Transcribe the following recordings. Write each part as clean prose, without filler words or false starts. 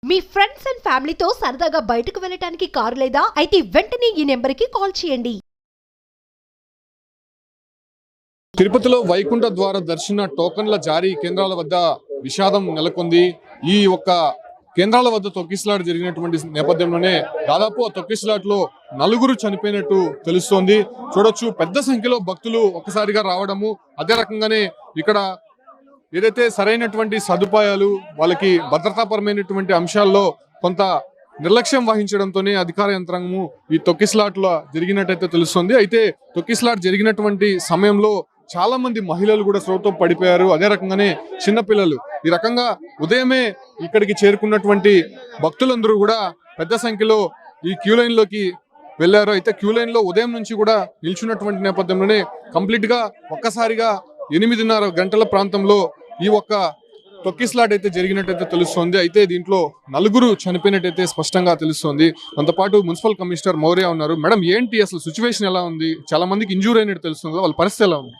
Me friends and ఫ్యామిలీతో సరదాగా బయటకు వెళ్ళటానికి కారు లేదా అయితే వెంటనే ఈ నెంబర్కి కాల్ చేయండి. తిరుపతిలో వైకుంఠ ద్వార దర్శన టోకన్ల జారీ కేంద్రాల వద్ద విషాదం నెలకొంది. ఈ ఒక్క కేంద్రాల వద్ద తొక్కిసలాట జరిగినటువంటి నేపథ్యంలోనే దాదాపు ఆ తొక్కిసలాటలో 4 చనిపోయినట్టు తెలుస్తోంది. చూడొచ్చు, పెద్ద సంఖ్యలో భక్తులు ఒక్కసారిగా రావడము, అదే రకంగానే ఇక్కడ ఏదైతే సరైనటువంటి సదుపాయాలు, వాళ్ళకి భద్రతాపరమైనటువంటి అంశాల్లో కొంత నిర్లక్ష్యం వహించడంతోనే అధికార యంత్రాంగము ఈ తొక్కిసలాట్లో జరిగినట్టయితే తెలుస్తుంది. అయితే తొక్కిసలాట జరిగినటువంటి సమయంలో చాలా మంది మహిళలు కూడా స్రోతో పడిపోయారు, అదే రకంగానే చిన్నపిల్లలు. ఈ రకంగా ఉదయమే ఇక్కడికి చేరుకున్నటువంటి భక్తులందరూ కూడా పెద్ద సంఖ్యలో ఈ క్యూ లైన్ లోకి వెళ్లారు. అయితే క్యూ లైన్ లో ఉదయం నుంచి కూడా నిల్చున్నటువంటి నేపథ్యంలోనే కంప్లీట్ గా ఒక్కసారిగా 8:30 గంటల ప్రాంతంలో ఈ ఒక్క తొక్కిసలాట అయితే జరిగినట్టయితే తెలుస్తోంది. అయితే దీంట్లో 4 చనిపోయినట్టయితే స్పష్టంగా తెలుస్తోంది. మనతో పాటు మున్సిపల్ కమిషనర్ మౌర్య ఉన్నారు. మేడం, ఏంటి అసలు సిచ్యువేషన్ ఎలా ఉంది? చాలా మందికి ఇంజూర్ అయినట్టు తెలుస్తుంది, వాళ్ళ పరిస్థితి ఎలా ఉంది?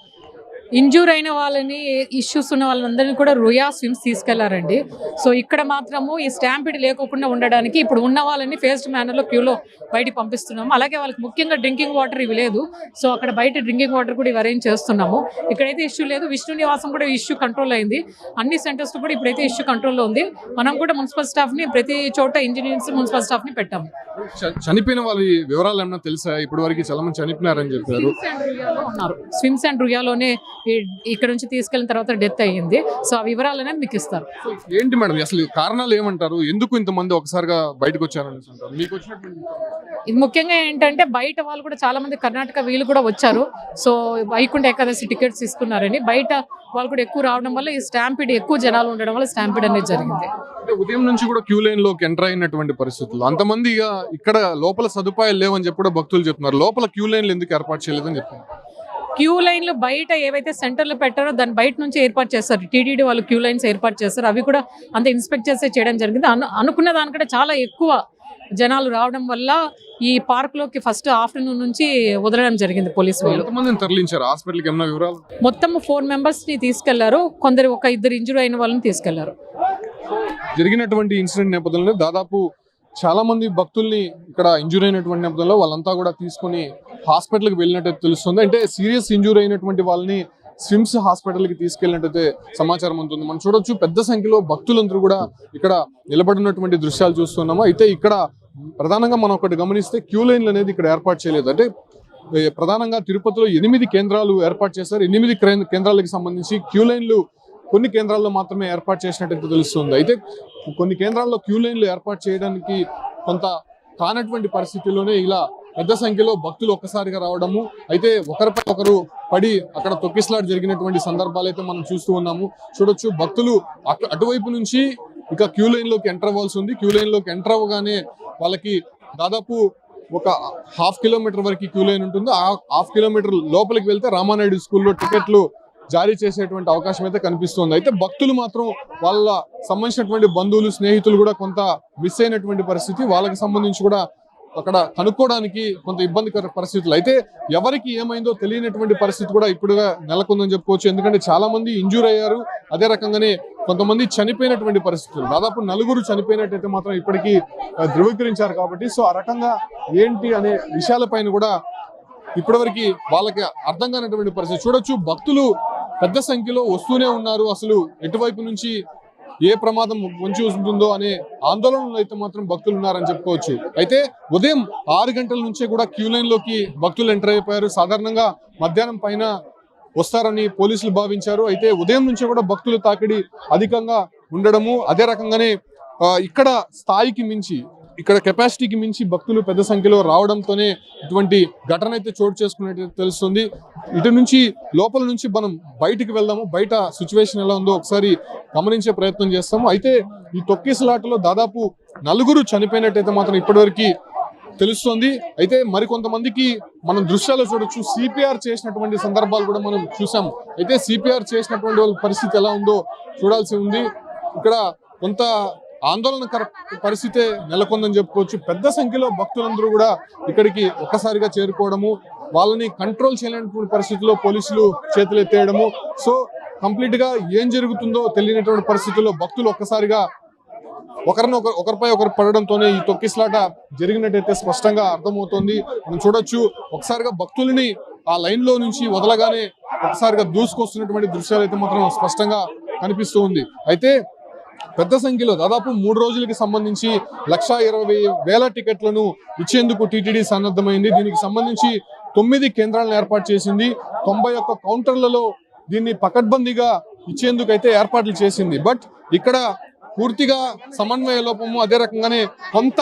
ఇంజూర్ అయిన వాళ్ళని, ఇష్యూస్ ఉన్న వాళ్ళందరినీ కూడా రుయా స్విమ్స్ తీసుకెళ్లారండి. సో ఇక్కడ మాత్రము ఈ స్టాంపిడ్ లేకోకుండా ఉండడానికి ఇప్పుడు ఉన్న వాళ్ళని ఫేస్డ్ మేనర్లో క్యూలో బయటికి పంపిస్తున్నాము. అలాగే వాళ్ళకి ముఖ్యంగా డ్రింకింగ్ వాటర్ ఇవి లేదు, సో అక్కడ బయట డ్రింకింగ్ వాటర్ కూడా ఇవి అరేంజ్ చేస్తున్నాము. ఇక్కడైతే ఇష్యూ లేదు. విష్ణు నివాసం కూడా ఇష్యూ కంట్రోల్ అయింది. అన్ని సెంటర్స్ కూడా ఇప్పుడైతే ఇష్యూ కంట్రోల్లో ఉంది. మనం కూడా మున్సిపల్ స్టాఫ్ని ప్రతి చోట ఇంజనీర్స్, మున్సిపల్ స్టాఫ్ని పెట్టాము. చనిపోయిన వాళ్ళ వివరాలు ఏమన్నా తెలుసా? ఇప్పటి వరకు చాలా మంది చనిపోయినారని చెప్పారు. స్విమ్స్ అండ్ రుయాలోనే ఇక్కడ నుంచి తీసుకెళ్లిన తర్వాత డెత్ అయ్యింది. సో ఆ వివరాలు అనేది మీకు ఇస్తారు. ఏంటి మేడం అసలు కారణాలు ఏమంటారు? ఎందుకు ఇంతమంది ఒకసారిగా బయటకు వచ్చారని అంటారు? మీకు వచ్చినటువంటి ఇది ముఖ్యంగా ఏంటంటే బయట వాళ్ళు కూడా చాలా మంది కర్ణాటక వీళ్ళు కూడా వచ్చారు. సో వైకుంఠ ఏకాదశి టికెట్స్ తీసుకున్నారని బయట వాళ్ళు కూడా ఎక్కువ రావడం వల్ల ఈ స్టాంపిడ్, ఎక్కువ జనాలు ఉండడం వల్ల స్టాంపిడ్ అనేది జరిగింది. ఉదయం నుంచి కూడా క్యూ లైన్ లోకి ఎంటర్ అయినటువంటి పరిస్థితులు, అంతమంది ఇక్కడ లోపల సదుపాయాలు లేవని చెప్పి కూడా భక్తులు చెప్తున్నారు. లోపల క్యూ లైన్లు ఎందుకు ఏర్పాటు చేయలేదని చెప్తున్నారు. క్యూ లైన్లు బయట ఏవైతే సెంటర్లు పెట్టారో దాన్ని బయట నుంచి ఏర్పాటు చేస్తారు. టీటీడీ వాళ్ళు క్యూ లైన్స్ ఏర్పాటు చేస్తారు. అవి కూడా అంత ఇన్స్పెక్ట్ చేసే చేయడం జరిగింది. అనుకున్న దానికంటే చాలా ఎక్కువ జనాలు రావడం వల్ల ఈ పార్క్ లోకి ఫస్ట్ ఆఫ్టర్నూన్ నుంచి వదలడం జరిగింది పోలీసు వాళ్ళు. తరలించారు హాస్పిటల్కి? ఏమైనా వివరాలు? మొత్తం 4 members ని తీసుకెళ్లారు. కొందరు 1-2 ఇంజూరీ అయిన వాళ్ళని తీసుకెళ్లారు. జరిగినటువంటి ఇన్సిడెంట్ నేపథ్యంలో దాదాపు చాలా మంది భక్తుల్ని ఇక్కడ ఇంజూరీ అయినటువంటి నేపథ్యంలో వాళ్ళంతా కూడా తీసుకుని హాస్పిటల్కి వెళ్ళినట్టు తెలుస్తుంది. అంటే సీరియస్ ఇంజూరీ అయినటువంటి వాళ్ళని స్విమ్స్ హాస్పిటల్కి తీసుకెళ్ళినట్టయితే సమాచారం ఉంటుంది. మనం చూడొచ్చు, పెద్ద సంఖ్యలో భక్తులందరూ కూడా ఇక్కడ నిలబడినటువంటి దృశ్యాలు చూస్తున్నాము. అయితే ఇక్కడ ప్రధానంగా మనం ఒకటి గమనిస్తే క్యూ లైన్లు అనేది ఇక్కడ ఏర్పాటు చేయలేదు. అంటే ప్రధానంగా తిరుపతిలో 8 కేంద్రాలు ఏర్పాటు చేశారు. 8 కేంద్రాలకు సంబంధించి క్యూ లైన్లు కొన్ని కేంద్రాల్లో మాత్రమే ఏర్పాటు చేసినట్టు తెలుస్తుంది. అయితే కొన్ని కేంద్రాల్లో క్యూ లైన్లు ఏర్పాటు చేయడానికి కొంత కానటువంటి పరిస్థితుల్లోనే ఇలా పెద్ద సంఖ్యలో భక్తులు ఒక్కసారిగా రావడము, అయితే ఒకరిపై ఒకరు పడి అక్కడ తొక్కిసలాట జరిగినటువంటి సందర్భాలు అయితే మనం చూస్తూ ఉన్నాము. చూడొచ్చు, భక్తులు అటువైపు నుంచి ఇక క్యూ లైన్ లోకి ఎంటర్ అవ్వాల్సి ఉంది. క్యూ లైన్ లోకి ఎంటర్ అవ్వగానే వాళ్ళకి దాదాపు ఒక 1/2 కిలోమీటర్ వరకు క్యూ లైన్ ఉంటుంది. ఆ 1/2 కిలోమీటర్ లోపలికి వెళ్తే రామానాయుడు స్కూల్లో టికెట్లు జారీ చేసేటువంటి అవకాశం అయితే కనిపిస్తుంది. అయితే భక్తులు మాత్రం వాళ్ళ సంబంధించినటువంటి బంధువులు, స్నేహితులు కూడా కొంత మిస్ అయినటువంటి పరిస్థితి. వాళ్ళకి సంబంధించి కూడా అక్కడ కనుక్కోవడానికి కొంత ఇబ్బందికర పరిస్థితులు. అయితే ఎవరికి ఏమైందో తెలియనటువంటి పరిస్థితి కూడా ఇప్పుడుగా నెలకొందని చెప్పుకోవచ్చు. ఎందుకంటే చాలా మంది ఇంజూర్ అయ్యారు, అదే రకంగానే కొంతమంది చనిపోయినటువంటి పరిస్థితులు. దాదాపు 4 చనిపోయినట్టయితే మాత్రం ఇప్పటికీ ధృవీకరించారు. కాబట్టి సో ఆ రకంగా ఏంటి అనే విషయాలపైన కూడా ఇప్పటివరకు వాళ్ళకి అర్థం కానటువంటి పరిస్థితి. చూడొచ్చు, భక్తులు పెద్ద సంఖ్యలో వస్తూనే ఉన్నారు. అసలు ఎటువైపు నుంచి ఏ ప్రమాదం పొంచి వస్తుందో అనే ఆందోళనలో అయితే మాత్రం భక్తులు ఉన్నారని చెప్పుకోవచ్చు. అయితే ఉదయం 6 గంటల నుంచే కూడా క్యూ లైన్ లోకి భక్తులు ఎంటర్ అయిపోయారు. సాధారణంగా మధ్యాహ్నం పైన వస్తారని పోలీసులు భావించారు. అయితే ఉదయం నుంచే కూడా భక్తుల తాకిడి అధికంగా ఉండడము, అదే రకంగానే ఇక్కడ స్థాయికి మించి, ఇక్కడ కెపాసిటీకి మించి భక్తులు పెద్ద సంఖ్యలో రావడంతోనే ఇటువంటి ఘటన అయితే చోటు చేసుకున్నట్టు తెలుస్తుంది. ఇటు నుంచి లోపల నుంచి మనం బయటికి వెళ్దాము, బయట సిచ్యువేషన్ ఎలా ఉందో ఒకసారి గమనించే ప్రయత్నం చేస్తాము. అయితే ఈ తొక్కిసలాటలో దాదాపు 4 చనిపోయినట్టయితే మాత్రం ఇప్పటివరకు తెలుస్తుంది. అయితే మరికొంతమందికి మనం దృశ్యాలు చూడొచ్చు, సిపిఆర్ చేసినటువంటి సందర్భాలు కూడా మనం చూసాం. అయితే సిపిఆర్ చేసినటువంటి వాళ్ళ పరిస్థితి ఎలా ఉందో చూడాల్సి ఉంది. ఇక్కడ కొంత ఆందోళనకర పరిస్థితే నెలకొందని చెప్పుకోవచ్చు. పెద్ద సంఖ్యలో భక్తులందరూ కూడా ఇక్కడికి ఒక్కసారిగా చేరుకోవడము, వాళ్ళని కంట్రోల్ చేయలేనటువంటి పరిస్థితుల్లో పోలీసులు చేతులు ఎత్తేయడము, సో కంప్లీట్ గా ఏం జరుగుతుందో తెలియనటువంటి పరిస్థితుల్లో భక్తులు ఒక్కసారిగా ఒకరిపై ఒకరు పడడంతోనే ఈ తొక్కిసలాట జరిగినట్టయితే స్పష్టంగా అర్థమవుతోంది. మనం చూడొచ్చు ఒకసారిగా భక్తులని ఆ లైన్ లో నుంచి వదలగానే ఒకసారిగా దూసుకొస్తున్నటువంటి దృశ్యాలు అయితే మాత్రం స్పష్టంగా కనిపిస్తూ ఉంది. అయితే పెద్ద సంఖ్యలో దాదాపు 3 రోజులకి సంబంధించి 1,20,000 టికెట్లను ఇచ్చేందుకు టీటీడీ సన్నద్ధమైంది. దీనికి సంబంధించి 9 కేంద్రాలను ఏర్పాటు చేసింది. 91 కౌంటర్లలో దీన్ని పకడ్బందీగా ఇచ్చేందుకు అయితే ఏర్పాట్లు చేసింది. బట్ ఇక్కడ పూర్తిగా సమన్వయ లోపము, అదే రకంగానే కొంత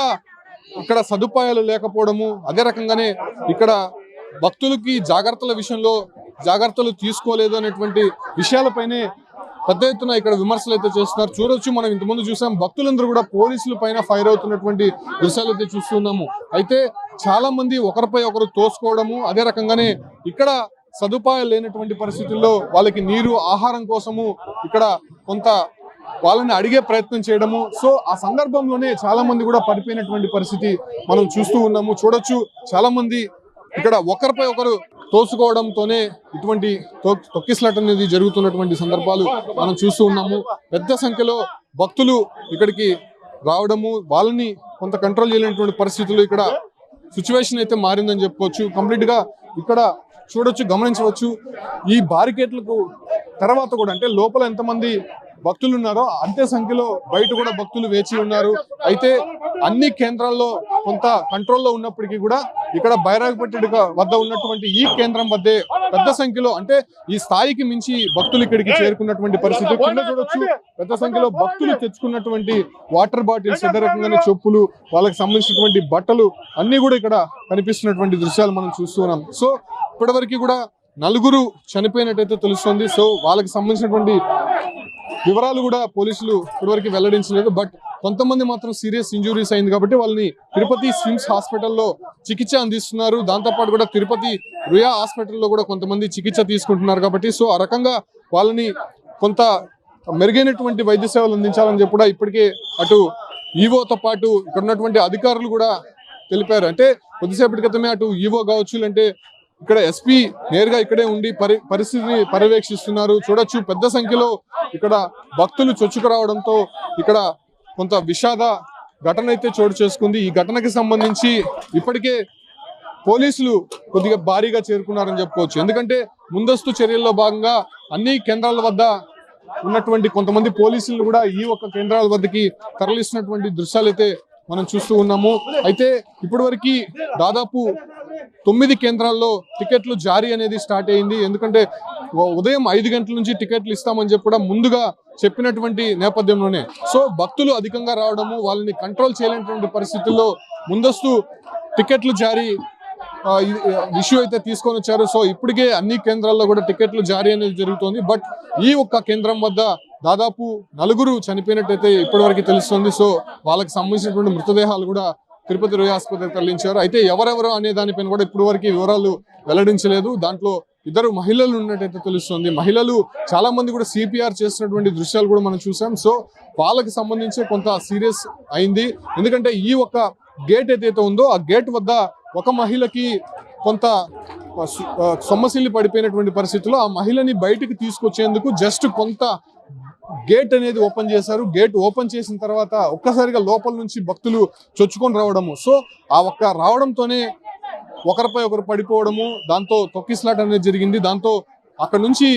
ఇక్కడ సదుపాయాలు లేకపోవడము, అదే రకంగానే ఇక్కడ భక్తులకి జాగ్రత్తల విషయంలో జాగ్రత్తలు తీసుకోలేదు అనేటువంటి విషయాలపైనే పెద్ద ఎత్తున ఇక్కడ విమర్శలు అయితే చేస్తున్నారు. చూడొచ్చు, మనం ఇంతకుముందు చూసాం భక్తులందరూ కూడా పోలీసుల పైన ఫైర్ అవుతున్నటువంటి దృశ్యాలు అయితే చూస్తున్నాము. అయితే చాలా మంది ఒకరిపై ఒకరు తోసుకోవడము, అదే రకంగానే ఇక్కడ సదుపాయాలు లేనటువంటి పరిస్థితుల్లో వాళ్ళకి నీరు, ఆహారం కోసము ఇక్కడ కొంత వాళ్ళని అడిగే ప్రయత్నం చేయడము. సో ఆ సందర్భంలోనే చాలా మంది కూడా పడిపోయినటువంటి పరిస్థితి మనం చూస్తూ ఉన్నాము. చూడొచ్చు, చాలా మంది ఇక్కడ ఒకరిపై ఒకరు తోసుకోవడంతోనే ఇటువంటి తొక్కిసలాట అనేది జరుగుతున్నటువంటి సందర్భాలు మనం చూస్తూ ఉన్నాము. పెద్ద సంఖ్యలో భక్తులు ఇక్కడికి రావడము, వాళ్ళని కొంత కంట్రోల్ చేయలేనటువంటి పరిస్థితులు ఇక్కడ సిచ్యువేషన్ అయితే మారిందని చెప్పుకోవచ్చు. కంప్లీట్ గా ఇక్కడ చూడొచ్చు, గమనించవచ్చు. ఈ బారికేట్లకు తర్వాత కూడా అంటే లోపల ఎంతమంది భక్తులు ఉన్నారో అంతే సంఖ్యలో బయట కూడా భక్తులు వేచి ఉన్నారు. అయితే అన్ని కేంద్రాల్లో కొంత కంట్రోల్లో ఉన్నప్పటికీ కూడా ఇక్కడ బైరాగపట్టి వద్ద ఉన్నటువంటి ఈ కేంద్రం వద్దే పెద్ద సంఖ్యలో అంటే ఈ స్థాయికి మించి భక్తులు ఇక్కడికి చేరుకున్నటువంటి పరిస్థితి. కింద చూడొచ్చు, పెద్ద సంఖ్యలో భక్తులు తెచ్చుకున్నటువంటి వాటర్ బాటిల్స్, అదే రకంగానే చెప్పులు, వాళ్ళకి సంబంధించినటువంటి బట్టలు అన్ని కూడా ఇక్కడ కనిపిస్తున్నటువంటి దృశ్యాలు మనం చూస్తున్నాం. సో ఇప్పటివరకు కూడా 4 చనిపోయినట్టయితే తెలుస్తుంది. సో వాళ్ళకి సంబంధించినటువంటి వివరాలు కూడా పోలీసులు ఇప్పటివరకు వెల్లడించలేదు. బట్ కొంతమంది మాత్రం సీరియస్ ఇంజురీస్ అయింది కాబట్టి వాళ్ళని తిరుపతి స్విమ్స్ హాస్పిటల్లో చికిత్స అందిస్తున్నారు. దాంతోపాటు కూడా తిరుపతి రుయా హాస్పిటల్లో కూడా కొంతమంది చికిత్స తీసుకుంటున్నారు కాబట్టి సో ఆ రకంగా వాళ్ళని కొంత మెరుగైనటువంటి వైద్య సేవలు అందించాలని చెప్పి కూడా ఇప్పటికే అటు ఈవోతో పాటు ఇక్కడ ఉన్నటువంటి అధికారులు కూడా తెలిపారు. అంటే కొద్దిసేపటి క్రితమే అటు ఈవో కావచ్చు, అంటే ఇక్కడ ఎస్పీ నేరుగా ఇక్కడే ఉండి పరిస్థితిని పర్యవేక్షిస్తున్నారు. చూడొచ్చు, పెద్ద సంఖ్యలో ఇక్కడ భక్తులు చొచ్చుకురావడంతో ఇక్కడ కొంత విషాద ఘటన అయితే చోటు చేసుకుంది. ఈ ఘటనకి సంబంధించి ఇప్పటికే పోలీసులు కొద్దిగా భారీగా చేరుకున్నారని చెప్పుకోవచ్చు. ఎందుకంటే ముందస్తు చర్యల్లో భాగంగా అన్ని కేంద్రాల వద్ద ఉన్నటువంటి కొంతమంది పోలీసులు కూడా ఈ ఒక్క కేంద్రాల వద్దకి తరలిస్తున్నటువంటి దృశ్యాలు అయితే మనం చూస్తూ ఉన్నాము. అయితే ఇప్పటివరకు దాదాపు 9 కేంద్రాల్లో టికెట్లు జారీ అనేది స్టార్ట్ అయింది. ఎందుకంటే ఉదయం 5 గంటల నుంచి టికెట్లు ఇస్తామని చెప్పి కూడా ముందుగా చెప్పినటువంటి నేపథ్యంలోనే సో భక్తులు అధికంగా రావడము, వాళ్ళని కంట్రోల్ చేయలేనటువంటి పరిస్థితుల్లో ముందస్తు టికెట్లు జారీ ఇష్యూ అయితే తీసుకొని వచ్చారు. సో ఇప్పటికే అన్ని కేంద్రాల్లో కూడా టికెట్లు జారీ అనేది జరుగుతోంది. బట్ ఈ ఒక్క కేంద్రం వద్ద దాదాపు 4 చనిపోయినట్టయితే ఇప్పటివరకు తెలుస్తుంది. సో వాళ్ళకి సంబంధించినటువంటి మృతదేహాలు కూడా తిరుపతి రుయా ఆసుపత్రికి తరలించారు. అయితే ఎవరెవరు అనే దానిపైన కూడా ఇప్పటి వరకు వివరాలు వెల్లడించలేదు. దాంట్లో 2 మహిళలు ఉన్నట్టయితే తెలుస్తుంది. మహిళలు చాలా మంది కూడా సిపిఆర్ చేస్తున్నటువంటి దృశ్యాలు కూడా మనం చూసాం. సో వాళ్ళకి సంబంధించి కొంత సీరియస్ అయింది. ఎందుకంటే ఈ ఒక్క గేట్ ఏదైతే ఉందో ఆ గేట్ వద్ద ఒక మహిళకి కొంత సొమ్మసిల్లి పడిపోయినటువంటి పరిస్థితుల్లో ఆ మహిళని బయటికి తీసుకొచ్చేందుకు జస్ట్ కొంత గేట్ అనేది ఓపెన్ చేశారు. గేట్ ఓపెన్ చేసిన తర్వాత ఒక్కసారిగా లోపల నుంచి భక్తులు చొచ్చుకొని రావడము, సో ఆ ఒక్క రావడంతోనే ఒకరిపై ఒకరు పడిపోవడము, దాంతో తొక్కిసలాట అనేది జరిగింది. దాంతో అక్కడ నుంచి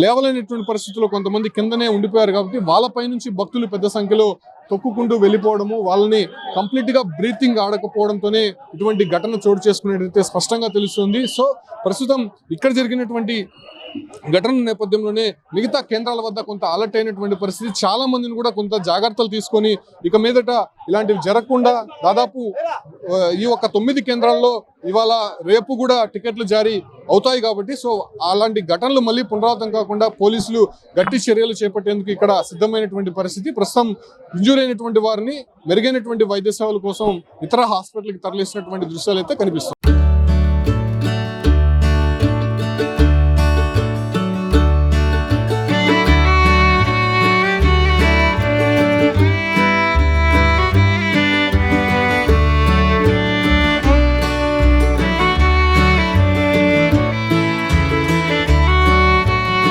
లేవలేనటువంటి పరిస్థితుల్లో కొంతమంది కిందనే ఉండిపోయారు కాబట్టి వాళ్ళపై నుంచి భక్తులు పెద్ద సంఖ్యలో తొక్కుకుంటూ వెళ్ళిపోవడము, వాళ్ళని కంప్లీట్ గా బ్రీతింగ్ ఆడకపోవడంతోనే ఇటువంటి ఘటన చోటు చేసుకునేటైతే స్పష్టంగా తెలుస్తుంది. సో ప్రస్తుతం ఇక్కడ జరిగినటువంటి ఘటన నేపథ్యంలోనే మిగతా కేంద్రాల వద్ద కొంత అలర్ట్ అయినటువంటి పరిస్థితి. చాలా మందిని కూడా కొంత జాగ్రత్తలు తీసుకొని ఇక మీదట ఇలాంటివి జరగకుండా దాదాపు ఈ ఒక్క 9 కేంద్రాల్లో ఇవాళ రేపు కూడా టికెట్లు జారీ అవుతాయి కాబట్టి సో అలాంటి ఘటనలు మళ్ళీ పునరావృతం కాకుండా పోలీసులు గట్టి చర్యలు చేపట్టేందుకు ఇక్కడ సిద్ధమైనటువంటి పరిస్థితి. ప్రస్తుతం ఇంజూర్ అయినటువంటి వారిని మెరుగైనటువంటి వైద్య సేవల కోసం ఇతర హాస్పిటల్కి తరలిస్తున్నటువంటి దృశ్యాలు అయితే కనిపిస్తుంది.